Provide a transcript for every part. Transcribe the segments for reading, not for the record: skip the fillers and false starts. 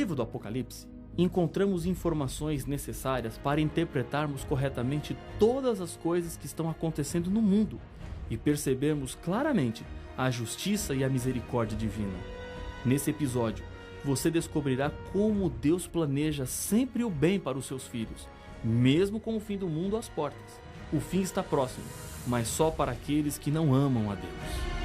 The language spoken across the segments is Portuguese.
livro do Apocalipse, encontramos informações necessárias para interpretarmos corretamente todas as coisas que estão acontecendo no mundo e percebermos claramente a justiça e a misericórdia divina. Nesse episódio, você descobrirá como Deus planeja sempre o bem para os seus filhos, mesmo com o fim do mundo às portas. O fim está próximo, mas só para aqueles que não amam a Deus.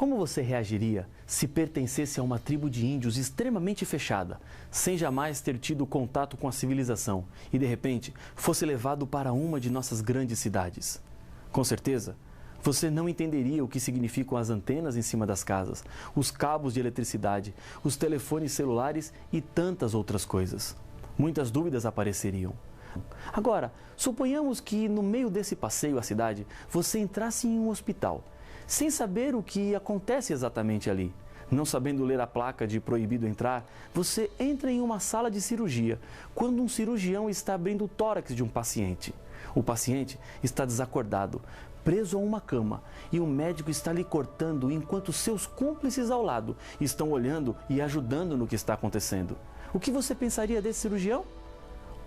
Como você reagiria se pertencesse a uma tribo de índios extremamente fechada, sem jamais ter tido contato com a civilização e, de repente, fosse levado para uma de nossas grandes cidades? Com certeza, você não entenderia o que significam as antenas em cima das casas, os cabos de eletricidade, os telefones celulares e tantas outras coisas. Muitas dúvidas apareceriam. Agora, suponhamos que no meio desse passeio à cidade, você entrasse em um hospital, sem saber o que acontece exatamente ali. Não sabendo ler a placa de proibido entrar, você entra em uma sala de cirurgia, quando um cirurgião está abrindo o tórax de um paciente. O paciente está desacordado, preso a uma cama, e o médico está lhe cortando enquanto seus cúmplices ao lado estão olhando e ajudando no que está acontecendo. O que você pensaria desse cirurgião?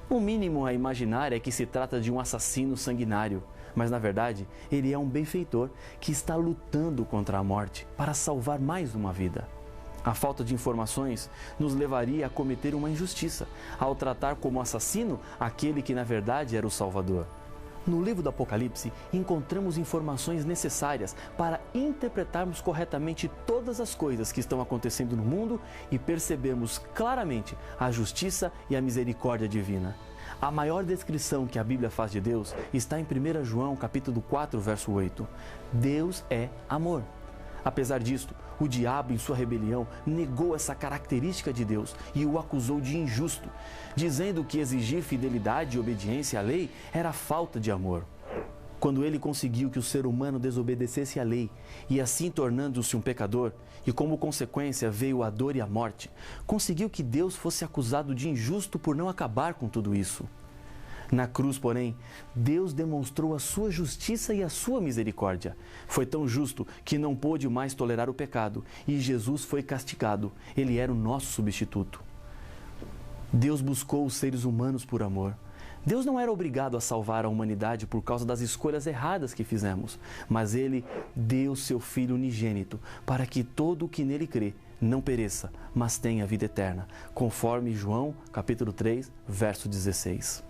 O mínimo a imaginar é que se trata de um assassino sanguinário, mas na verdade ele é um benfeitor que está lutando contra a morte para salvar mais uma vida. A falta de informações nos levaria a cometer uma injustiça ao tratar como assassino aquele que na verdade era o Salvador. No livro do Apocalipse, encontramos informações necessárias para interpretarmos corretamente todas as coisas que estão acontecendo no mundo e percebermos claramente a justiça e a misericórdia divina. A maior descrição que a Bíblia faz de Deus está em 1 João capítulo 4, verso 8. Deus é amor. Apesar disto, o diabo, em sua rebelião, negou essa característica de Deus e o acusou de injusto, dizendo que exigir fidelidade e obediência à lei era falta de amor. Quando ele conseguiu que o ser humano desobedecesse à lei, e assim tornando-se um pecador, e como consequência veio a dor e a morte, conseguiu que Deus fosse acusado de injusto por não acabar com tudo isso. Na cruz, porém, Deus demonstrou a sua justiça e a sua misericórdia. Foi tão justo que não pôde mais tolerar o pecado e Jesus foi castigado. Ele era o nosso substituto. Deus buscou os seres humanos por amor. Deus não era obrigado a salvar a humanidade por causa das escolhas erradas que fizemos, mas Ele deu seu Filho unigênito para que todo o que nele crê não pereça, mas tenha vida eterna, conforme João capítulo 3, verso 16.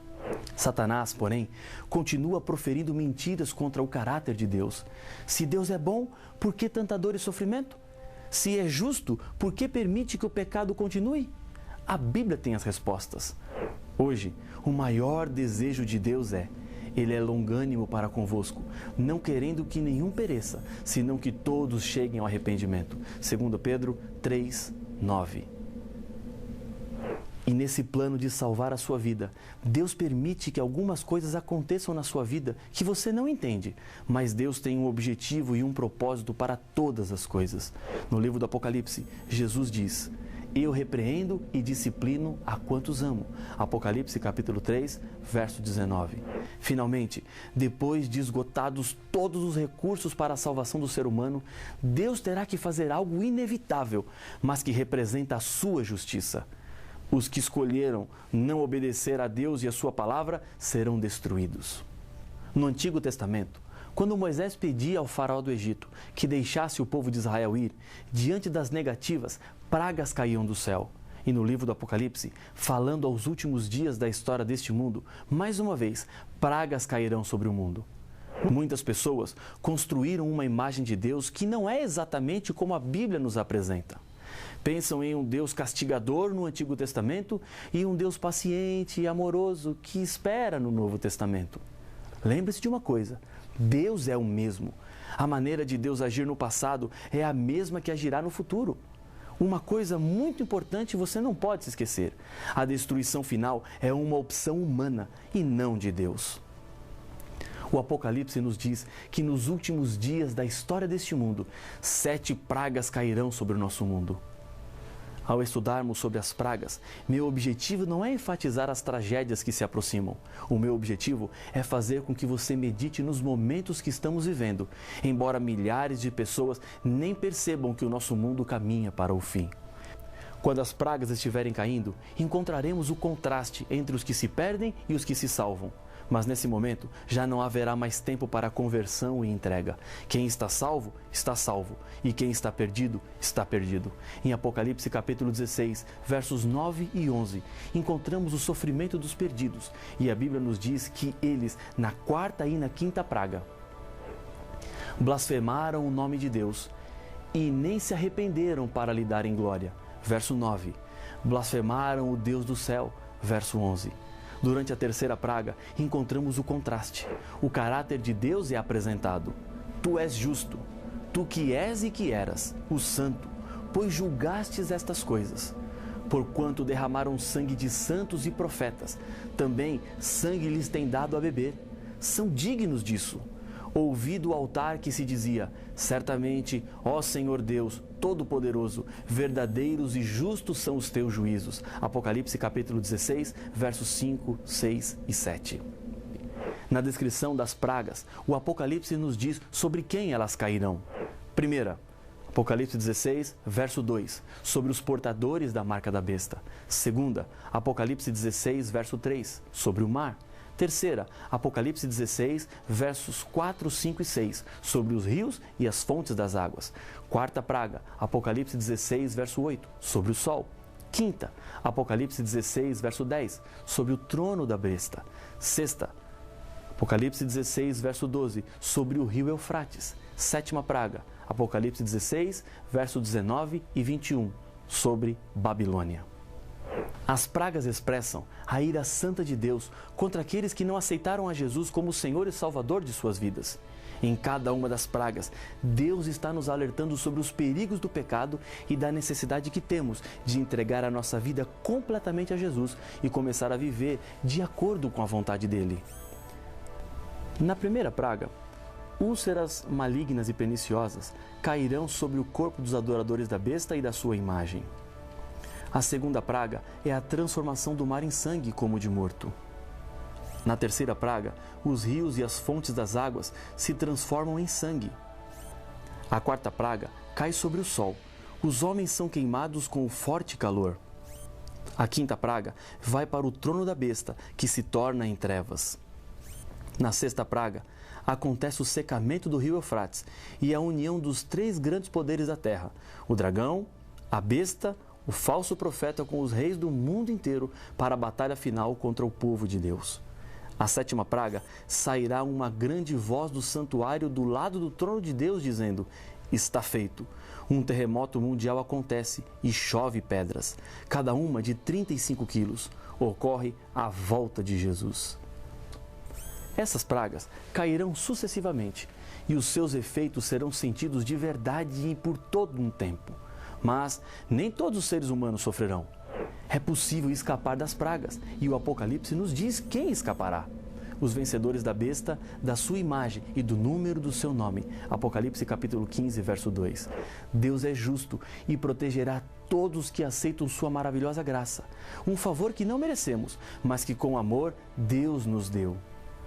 Satanás, porém, continua proferindo mentiras contra o caráter de Deus. Se Deus é bom, por que tanta dor e sofrimento? Se é justo, por que permite que o pecado continue? A Bíblia tem as respostas. Hoje, o maior desejo de Deus Ele é longânimo para convosco, não querendo que nenhum pereça, senão que todos cheguem ao arrependimento. 2 Pedro 3, 9. E nesse plano de salvar a sua vida, Deus permite que algumas coisas aconteçam na sua vida que você não entende, mas Deus tem um objetivo e um propósito para todas as coisas. No livro do Apocalipse, Jesus diz: eu repreendo e disciplino a quantos amo. Apocalipse capítulo 3, verso 19. Finalmente, depois de esgotados todos os recursos para a salvação do ser humano, Deus terá que fazer algo inevitável, mas que representa a sua justiça. Os que escolheram não obedecer a Deus e a sua palavra serão destruídos. No Antigo Testamento, quando Moisés pedia ao faraó do Egito que deixasse o povo de Israel ir, diante das negativas, pragas caíam do céu. E no livro do Apocalipse, falando aos últimos dias da história deste mundo, mais uma vez, pragas cairão sobre o mundo. Muitas pessoas construíram uma imagem de Deus que não é exatamente como a Bíblia nos apresenta. Pensam em um Deus castigador no Antigo Testamento e um Deus paciente e amoroso que espera no Novo Testamento. Lembre-se de uma coisa: Deus é o mesmo. A maneira de Deus agir no passado é a mesma que agirá no futuro. Uma coisa muito importante você não pode se esquecer: a destruição final é uma opção humana e não de Deus. O Apocalipse nos diz que nos últimos dias da história deste mundo, 7 pragas cairão sobre o nosso mundo. Ao estudarmos sobre as pragas, meu objetivo não é enfatizar as tragédias que se aproximam. O meu objetivo é fazer com que você medite nos momentos que estamos vivendo, embora milhares de pessoas nem percebam que o nosso mundo caminha para o fim. Quando as pragas estiverem caindo, encontraremos o contraste entre os que se perdem e os que se salvam. Mas nesse momento, já não haverá mais tempo para conversão e entrega. Quem está salvo, e quem está perdido, está perdido. Em Apocalipse capítulo 16, versos 9 e 11, encontramos o sofrimento dos perdidos, e a Bíblia nos diz que eles, na 4ª e na 5ª praga, blasfemaram o nome de Deus e nem se arrependeram para lhe darem glória. Verso 9, blasfemaram o Deus do céu. Verso 11. Durante a 3ª praga, encontramos o contraste. O caráter de Deus é apresentado. Tu és justo, tu que és e que eras, o santo, pois julgastes estas coisas. Porquanto derramaram sangue de santos e profetas, também sangue lhes tem dado a beber. São dignos disso. Ouvi do altar que se dizia: certamente, ó Senhor Deus Todo-Poderoso, verdadeiros e justos são os teus juízos. Apocalipse capítulo 16, versos 5, 6 e 7. Na descrição das pragas, o Apocalipse nos diz sobre quem elas cairão. Primeira, Apocalipse 16, verso 2, sobre os portadores da marca da besta. Segunda, Apocalipse 16, verso 3, sobre o mar. Terceira, Apocalipse 16, versos 4, 5 e 6, sobre os rios e as fontes das águas. Quarta praga, Apocalipse 16, verso 8, sobre o sol. Quinta, Apocalipse 16, verso 10, sobre o trono da besta. Sexta, Apocalipse 16, verso 12, sobre o rio Eufrates. Sétima praga, Apocalipse 16, verso 19 e 21, sobre Babilônia. As pragas expressam a ira santa de Deus contra aqueles que não aceitaram a Jesus como Senhor e Salvador de suas vidas. Em cada uma das pragas, Deus está nos alertando sobre os perigos do pecado e da necessidade que temos de entregar a nossa vida completamente a Jesus e começar a viver de acordo com a vontade dele. Na primeira praga, úlceras malignas e perniciosas cairão sobre o corpo dos adoradores da besta e da sua imagem. A segunda praga é a transformação do mar em sangue como de morto. Na terceira praga, os rios e as fontes das águas se transformam em sangue. A quarta praga cai sobre o sol. Os homens são queimados com o forte calor. A quinta praga vai para o trono da besta, que se torna em trevas. Na sexta praga, acontece o secamento do rio Eufrates e a união dos 3 grandes poderes da terra: o dragão, a besta, o falso profeta com os reis do mundo inteiro para a batalha final contra o povo de Deus. A sétima praga, sairá uma grande voz do santuário do lado do trono de Deus dizendo: está feito. Um terremoto mundial acontece e chove pedras, cada uma de 35 quilos. Ocorre a volta de Jesus. Essas pragas cairão sucessivamente e os seus efeitos serão sentidos de verdade e por todo um tempo. Mas nem todos os seres humanos sofrerão. É possível escapar das pragas, e o Apocalipse nos diz quem escapará. Os vencedores da besta, da sua imagem e do número do seu nome. Apocalipse capítulo 15, verso 2. Deus é justo e protegerá todos que aceitam sua maravilhosa graça. Um favor que não merecemos, mas que com amor Deus nos deu.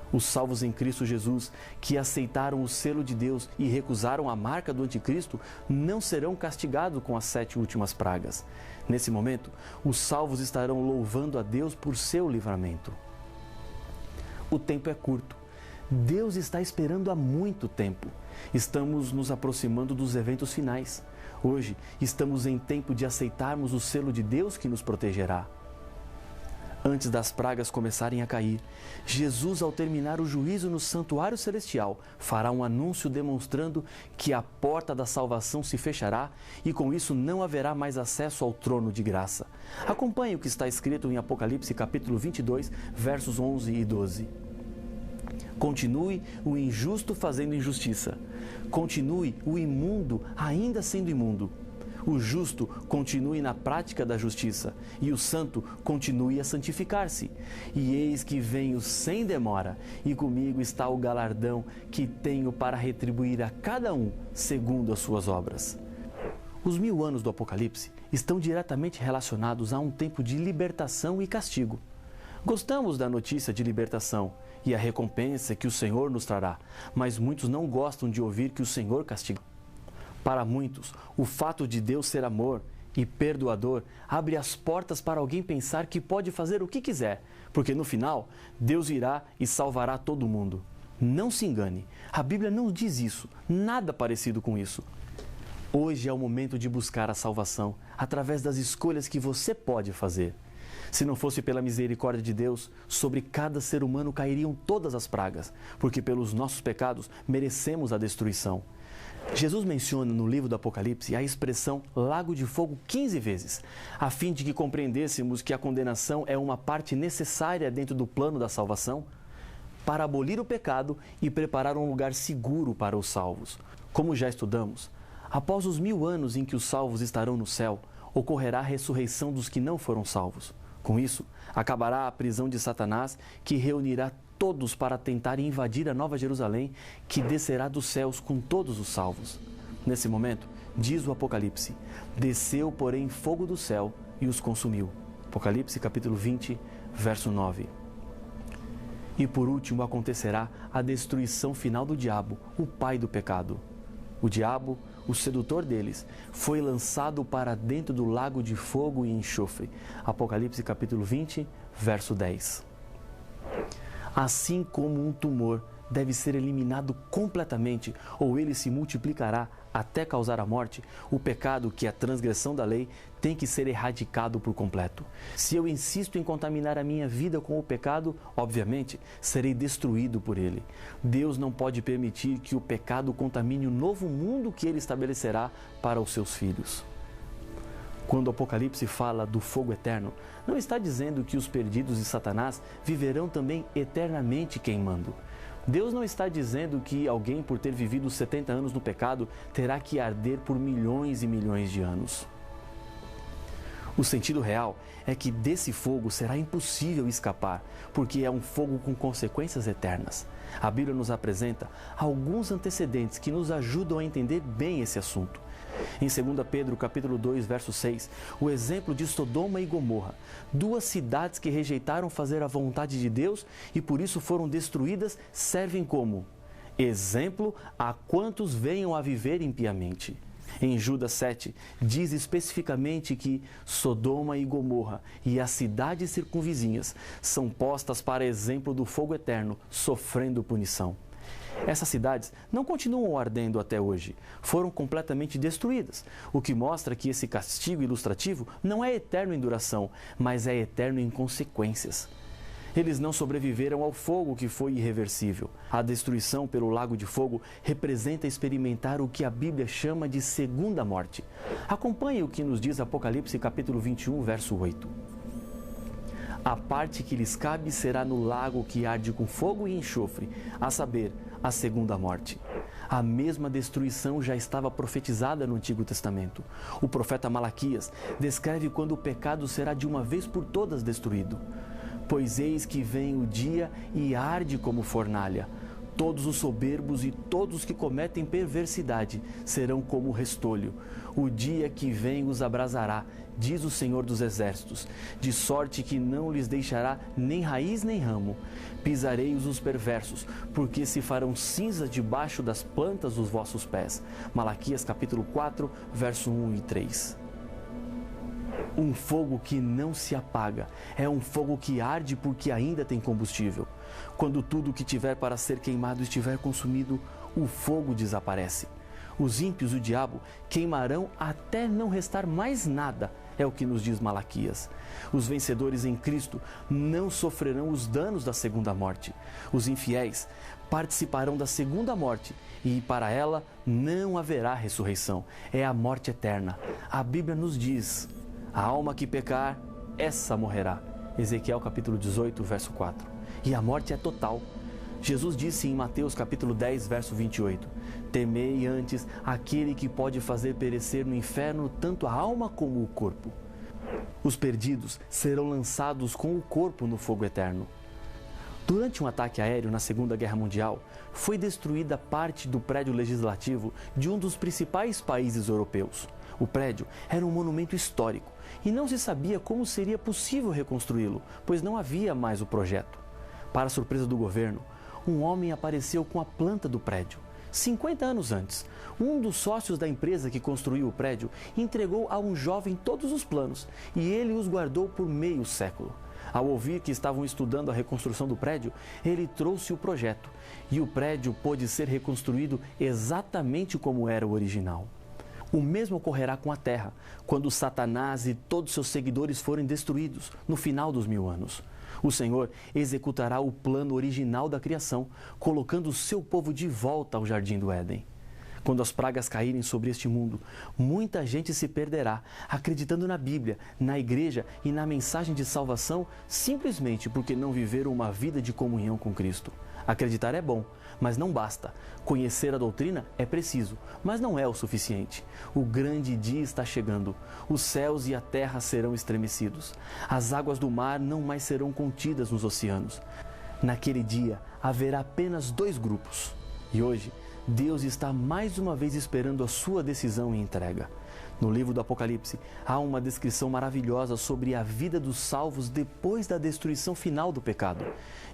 Os salvos em Cristo Jesus, que aceitaram o selo de Deus e recusaram a marca do anticristo, não serão castigados com as 7 últimas pragas. Nesse momento, os salvos estarão louvando a Deus por seu livramento. O tempo é curto. Deus está esperando há muito tempo. Estamos nos aproximando dos eventos finais. Hoje, estamos em tempo de aceitarmos o selo de Deus que nos protegerá. Antes das pragas começarem a cair, Jesus, ao terminar o juízo no santuário celestial, fará um anúncio demonstrando que a porta da salvação se fechará e com isso não haverá mais acesso ao trono de graça. Acompanhe o que está escrito em Apocalipse capítulo 22, versos 11 e 12. Continue o injusto fazendo injustiça. Continue o imundo ainda sendo imundo. O justo continue na prática da justiça, e o santo continue a santificar-se. E eis que venho sem demora, e comigo está o galardão que tenho para retribuir a cada um segundo as suas obras. Os 1000 anos do Apocalipse estão diretamente relacionados a um tempo de libertação e castigo. Gostamos da notícia de libertação e a recompensa que o Senhor nos trará, mas muitos não gostam de ouvir que o Senhor castiga. Para muitos, o fato de Deus ser amor e perdoador abre as portas para alguém pensar que pode fazer o que quiser, porque no final, Deus irá e salvará todo mundo. Não se engane, a Bíblia não diz isso, nada parecido com isso. Hoje é o momento de buscar a salvação através das escolhas que você pode fazer. Se não fosse pela misericórdia de Deus, sobre cada ser humano cairiam todas as pragas, porque pelos nossos pecados merecemos a destruição. Jesus menciona no livro do Apocalipse a expressão lago de fogo 15 vezes, a fim de que compreendêssemos que a condenação é uma parte necessária dentro do plano da salvação, para abolir o pecado e preparar um lugar seguro para os salvos. Como já estudamos, após os 1000 anos em que os salvos estarão no céu, ocorrerá a ressurreição dos que não foram salvos. Com isso, acabará a prisão de Satanás, que reunirá todos para tentar invadir a Nova Jerusalém, que descerá dos céus com todos os salvos. Nesse momento, diz o Apocalipse, desceu, porém, fogo do céu e os consumiu. Apocalipse capítulo 20, verso 9. E por último acontecerá a destruição final do diabo, o pai do pecado. O diabo, o sedutor deles, foi lançado para dentro do lago de fogo e enxofre. Apocalipse capítulo 20, verso 10. Assim como um tumor deve ser eliminado completamente ou ele se multiplicará até causar a morte, o pecado, que é a transgressão da lei, tem que ser erradicado por completo. Se eu insisto em contaminar a minha vida com o pecado, obviamente, serei destruído por ele. Deus não pode permitir que o pecado contamine o novo mundo que ele estabelecerá para os seus filhos. Quando o Apocalipse fala do fogo eterno, não está dizendo que os perdidos de Satanás viverão também eternamente queimando. Deus não está dizendo que alguém, por ter vivido 70 anos no pecado, terá que arder por milhões e milhões de anos. O sentido real é que desse fogo será impossível escapar, porque é um fogo com consequências eternas. A Bíblia nos apresenta alguns antecedentes que nos ajudam a entender bem esse assunto. Em 2 Pedro, capítulo 2, verso 6, o exemplo de Sodoma e Gomorra, 2 cidades que rejeitaram fazer a vontade de Deus e por isso foram destruídas, servem como exemplo a quantos venham a viver impiamente. Em Judas 7, diz especificamente que Sodoma e Gomorra e as cidades circunvizinhas são postas para exemplo do fogo eterno, sofrendo punição. Essas cidades não continuam ardendo até hoje, foram completamente destruídas, o que mostra que esse castigo ilustrativo não é eterno em duração, mas é eterno em consequências. Eles não sobreviveram ao fogo que foi irreversível. A destruição pelo lago de fogo representa experimentar o que a Bíblia chama de segunda morte. Acompanhe o que nos diz Apocalipse capítulo 21, verso 8. A parte que lhes cabe será no lago que arde com fogo e enxofre, a saber, a segunda morte. A mesma destruição já estava profetizada no Antigo Testamento. O profeta Malaquias descreve quando o pecado será de uma vez por todas destruído. Pois eis que vem o dia e arde como fornalha. Todos os soberbos e todos os que cometem perversidade serão como restolho. O dia que vem os abrasará, diz o Senhor dos Exércitos, de sorte que não lhes deixará nem raiz nem ramo. Pisarei-os os perversos, porque se farão cinza debaixo das plantas dos vossos pés. Malaquias capítulo 4, verso 1 e 3. Um fogo que não se apaga, é um fogo que arde porque ainda tem combustível. Quando tudo que tiver para ser queimado estiver consumido, o fogo desaparece. Os ímpios, o diabo, queimarão até não restar mais nada, é o que nos diz Malaquias. Os vencedores em Cristo não sofrerão os danos da segunda morte. Os infiéis participarão da segunda morte e para ela não haverá ressurreição. É a morte eterna. A Bíblia nos diz: a alma que pecar, essa morrerá. Ezequiel capítulo 18, verso 4. E a morte é total. Jesus disse em Mateus capítulo 10, verso 28, temei antes aquele que pode fazer perecer no inferno tanto a alma como o corpo. Os perdidos serão lançados com o corpo no fogo eterno. Durante um ataque aéreo na Segunda Guerra Mundial, foi destruída parte do prédio legislativo de um dos principais países europeus. O prédio era um monumento histórico e não se sabia como seria possível reconstruí-lo, pois não havia mais o projeto. Para surpresa do governo, um homem apareceu com a planta do prédio. 50 anos antes, um dos sócios da empresa que construiu o prédio entregou a um jovem todos os planos e ele os guardou por meio século. Ao ouvir que estavam estudando a reconstrução do prédio, ele trouxe o projeto e o prédio pôde ser reconstruído exatamente como era o original. O mesmo ocorrerá com a Terra, quando Satanás e todos seus seguidores forem destruídos no final dos 1000 anos. O Senhor executará o plano original da criação, colocando o seu povo de volta ao Jardim do Éden. Quando as pragas caírem sobre este mundo, muita gente se perderá, acreditando na Bíblia, na igreja e na mensagem de salvação, simplesmente porque não viveram uma vida de comunhão com Cristo. Acreditar é bom, mas não basta. Conhecer a doutrina é preciso, mas não é o suficiente. O grande dia está chegando. Os céus e a terra serão estremecidos. As águas do mar não mais serão contidas nos oceanos. Naquele dia, haverá apenas 2 grupos. E hoje, Deus está mais uma vez esperando a sua decisão e entrega. No livro do Apocalipse, há uma descrição maravilhosa sobre a vida dos salvos depois da destruição final do pecado.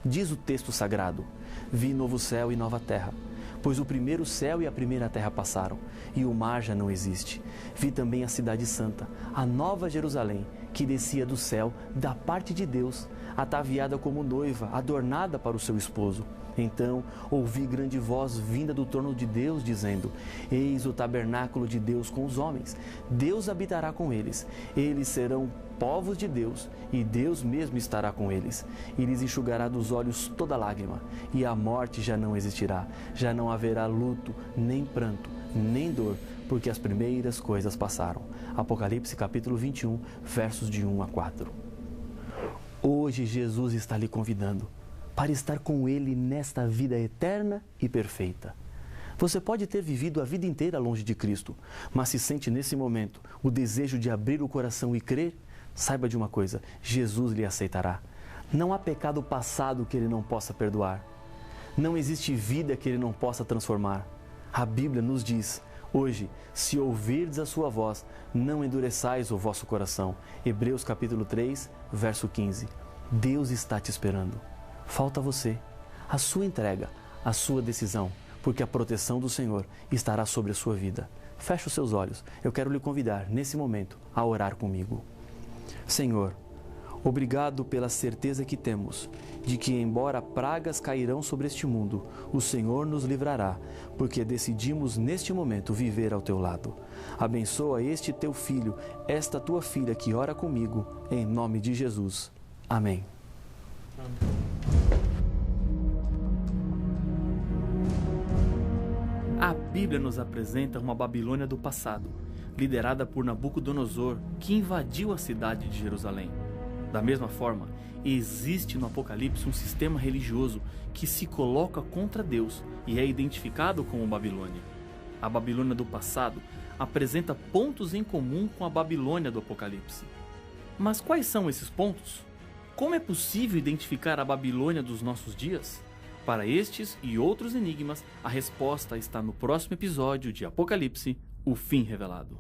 Diz o texto sagrado: vi novo céu e nova terra, pois o primeiro céu e a primeira terra passaram, e o mar já não existe. Vi também a cidade santa, a nova Jerusalém, que descia do céu da parte de Deus, ataviada como noiva, adornada para o seu esposo. Então ouvi grande voz vinda do trono de Deus, dizendo: eis o tabernáculo de Deus com os homens. Deus habitará com eles. Eles serão povos de Deus, e Deus mesmo estará com eles. E lhes enxugará dos olhos toda lágrima, e a morte já não existirá. Já não haverá luto, nem pranto, nem dor, porque as primeiras coisas passaram. Apocalipse capítulo 21, versos de 1 a 4. Hoje Jesus está lhe convidando para estar com Ele nesta vida eterna e perfeita. Você pode ter vivido a vida inteira longe de Cristo, mas se sente nesse momento o desejo de abrir o coração e crer, saiba de uma coisa: Jesus lhe aceitará. Não há pecado passado que Ele não possa perdoar. Não existe vida que Ele não possa transformar. A Bíblia nos diz: hoje, se ouvirdes a sua voz, não endureçais o vosso coração. Hebreus capítulo 3, verso 15. Deus está te esperando. Falta você, a sua entrega, a sua decisão, porque a proteção do Senhor estará sobre a sua vida. Feche os seus olhos. Eu quero lhe convidar, nesse momento, a orar comigo. Senhor, obrigado pela certeza que temos de que, embora pragas cairão sobre este mundo, o Senhor nos livrará, porque decidimos neste momento viver ao teu lado. Abençoa este teu filho, esta tua filha que ora comigo, em nome de Jesus. Amém. A Bíblia nos apresenta uma Babilônia do passado, liderada por Nabucodonosor, que invadiu a cidade de Jerusalém. Da mesma forma, existe no Apocalipse um sistema religioso que se coloca contra Deus e é identificado como Babilônia. A Babilônia do passado apresenta pontos em comum com a Babilônia do Apocalipse. Mas quais são esses pontos? Como é possível identificar a Babilônia dos nossos dias? Para estes e outros enigmas, a resposta está no próximo episódio de Apocalipse, o fim revelado.